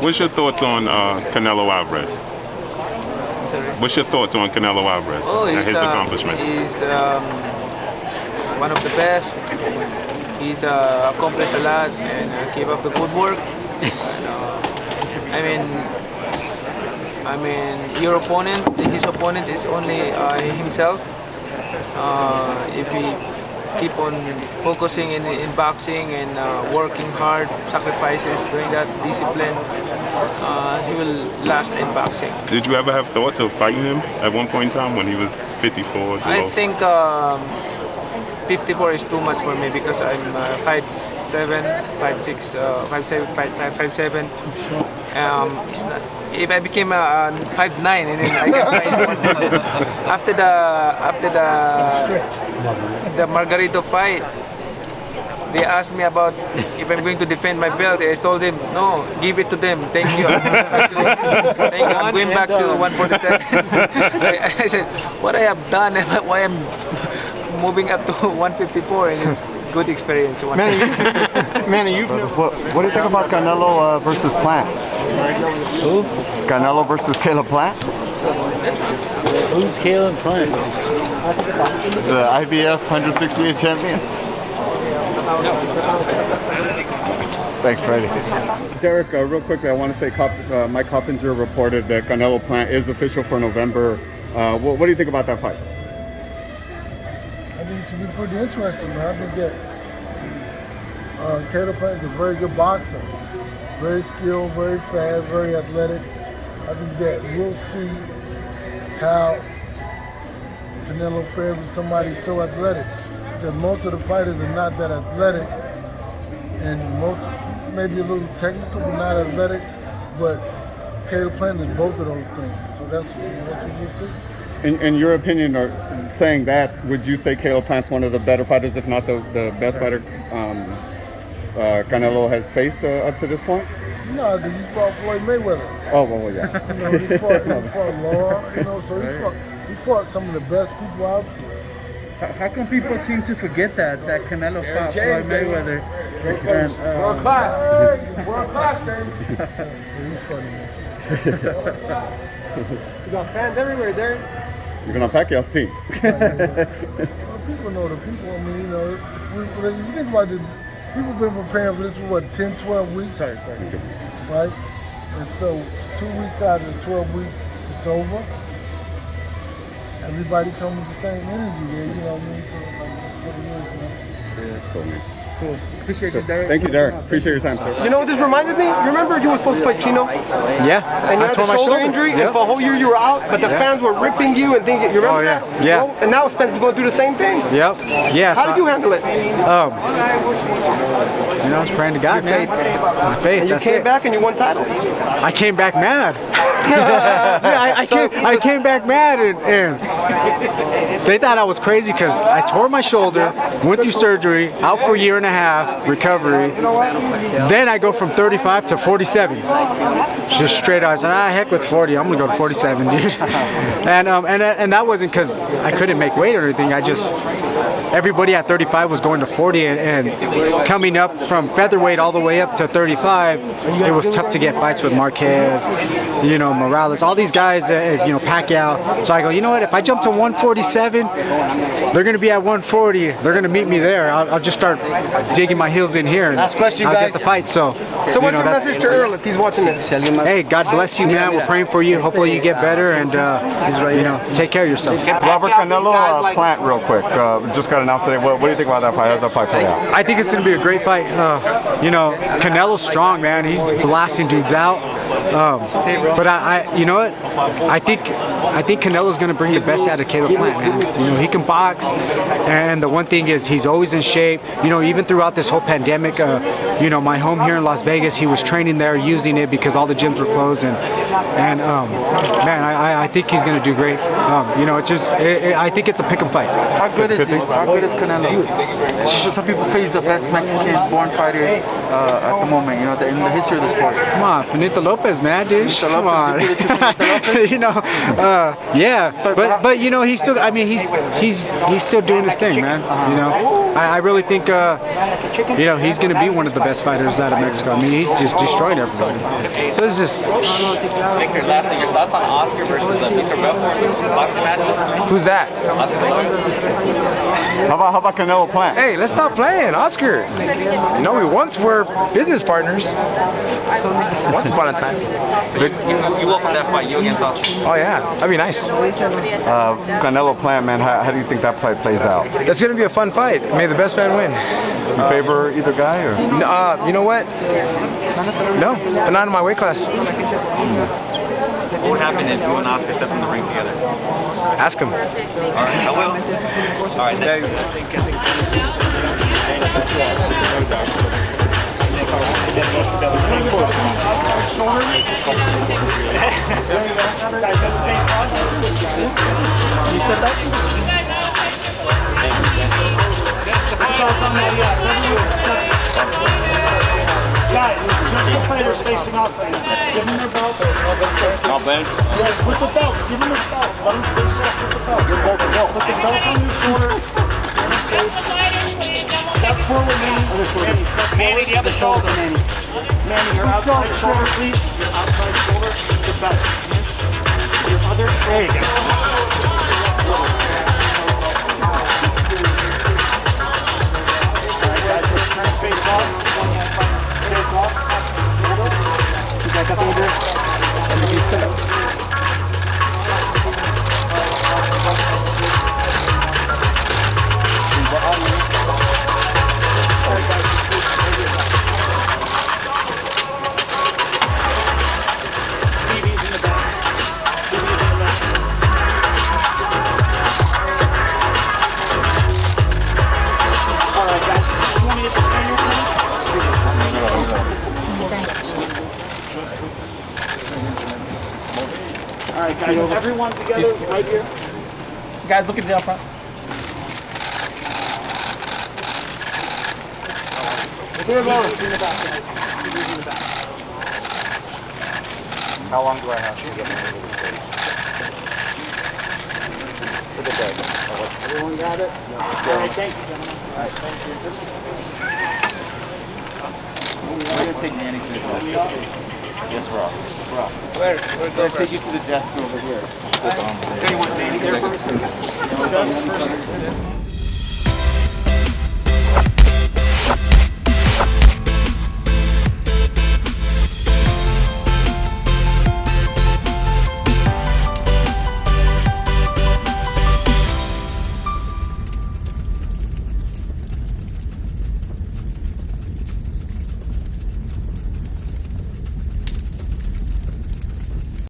What's your thoughts on Canelo Alvarez? Sorry. What's your thoughts on Canelo Alvarez and his accomplishments? He's one of the best. He's accomplished a lot and keep up the good work. And, I mean, your opponent, his opponent is only himself. If he keep on focusing in boxing and working hard, sacrifices, doing that discipline, he will last in boxing. Did you ever have thoughts of fighting him at one point in time when he was 54? I think 54 is too much for me because I'm 5'7", 5'6", 5'7". It's not, if I became 5'9", and then I can fight after the Margarito fight, they asked me about if I'm going to defend my belt. I told them, no, give it to them. Thank you. Thank you. I'm going back to 147. I said, what I have done, why I'm moving up to 154, and it's good experience. Manny, what do you think about Canelo versus Plant? Who? Canelo versus Caleb Plant? Who's Caleb Plant? The IBF 168 champion. Thanks, Freddie. Derrick, real quickly, I want to say Mike Coppinger reported that Canelo Plant is official for November. What do you think about that fight? I think it should be pretty interesting, man. I think that Caleb Plant is a very good boxer. Very skilled, very fast, very athletic. I think that we'll see how Canelo fares with somebody so athletic. Because most of the fighters are not that athletic, and most maybe a little technical but not athletic. But Caleb Plant is both of those things. So that's what we'll see. In your opinion, or saying that, would you say Caleb Plant's one of the better fighters, if not the best fighter Canelo has faced up to this point? No, because he fought Floyd Mayweather. Oh, well, yeah. He fought Law, so he fought some of the best people out there. How come people seem to forget that Canelo fought Floyd Mayweather? World class, baby. He's funny, man. You got fans everywhere, Derrick. You're going to Pacquiao's team. People know the people. I mean, you know, when you think about it, people been preparing for this for what, 10, 12 weeks? Sorry. Right? And so 2 weeks out of the 12 weeks, it's over. Everybody comes with the same energy there, you know what I mean? So that's what it is, man. Yeah, that's cool, man. Cool. Appreciate you, Derrick. Thank you, Derrick. Appreciate your time, sir. You know what this reminded me? You remember you were supposed to fight Chino? Yeah. And you had the shoulder injury, and for a whole year you were out, but the fans were ripping you and thinking, you remember that? Yeah. Well, and now Spencer's going through the same thing. Yep. Yeah. How did you handle it? You know, I was praying to God, man. My faith. And you came back and you won titles. I came back mad. I came back mad, and they thought I was crazy because I tore my shoulder, went through surgery, out for a year and a half, recovery. Then I go from 35 to 47. Just straight out. I said, heck with 40. I'm gonna go to 47, dude. and that wasn't because I couldn't make weight or anything. Everybody at 35 was going to 40, and coming up from featherweight all the way up to 35, it was tough to get fights with Marquez, you know, Morales, all these guys, you know, Pacquiao. So I go, you know what, if I jump to 147, they're going to be at 140. They're going to meet me there. I'll just start digging my heels in here, and Last question, I'll guys. get the fight. So what's your message to Earl if he's watching this? Hey, God bless you, man. We're praying for you. Hopefully you get better, and you know, take care of yourself. Robert Canelo, Plant, real quick. Just got announced today. What do you think about that fight? How's that fight play out? I think it's going to be a great fight. You know, Canelo's strong, man. He's blasting dudes out. But you know what? I think Canelo's going to bring the best out of Caleb Plant, man. You know, he can box, and the one thing is he's always in shape. You know, even throughout this whole pandemic, you know, my home here in Las Vegas, he was training there, using it because all the gyms were closed, and man, I think he's going to do great. You know, I think it's a pick 'em fight. How good is he? How good is Canelo? Some people say he's the best Mexican-born fighter at the moment, you know, in the history of the sport. Come on, Benito Lopez. Lopez, man, dude. Come on. You know, yeah. But you know, he's still. I mean, he's still doing his thing, man. You know, I really think you know, he's gonna be one of the best fighters out of Mexico. I mean, he's just destroyed everybody. So it's just. Victor, last thing, your thoughts on Oscar versus Victor Belfort boxing match? Who's that? How about Canelo Plant? Hey, let's stop playing, Oscar. You know, we once were business partners. Once upon a time. So you welcome that fight, you against Oscar? Oh yeah, that'd be nice. Canelo Plant, man, how do you think that fight plays out? That's gonna be a fun fight. May the best man win. You favor either guy, or? You know what? No, but not in my weight class. What would happen if you and Oscar step in the ring together? Ask him. All right, I will. All right, there you go. Guys, just the fighters facing off right now. Give them their belts. All belts? Yes, with the belts. Give them their belts. Let them face off with the belt. Put the belt on your shoulder. Step forward, Manny. Manny, step forward. Manny, the other shoulder, Manny. Manny, your outside shoulder, please. Your outside shoulder. The belt. Your other. There you go. Alright, guys, let's turn face off. Face off. You back up over. And you step. TV's in the back. TV's in the left. Alright, guys. You want me to stand your time? Alright, guys. Everyone together right here. Guys, look at the up front. Here, Lawrence, in the back, guys. TV's in the back. How long do I have to get my little face? For the day. Everyone got it? All right, thank you, gentlemen. All right, thank you. We're going to take Manny to the desk. Yes, Rob. Where? We're going to take you to the desk over here. So you want Manny there first?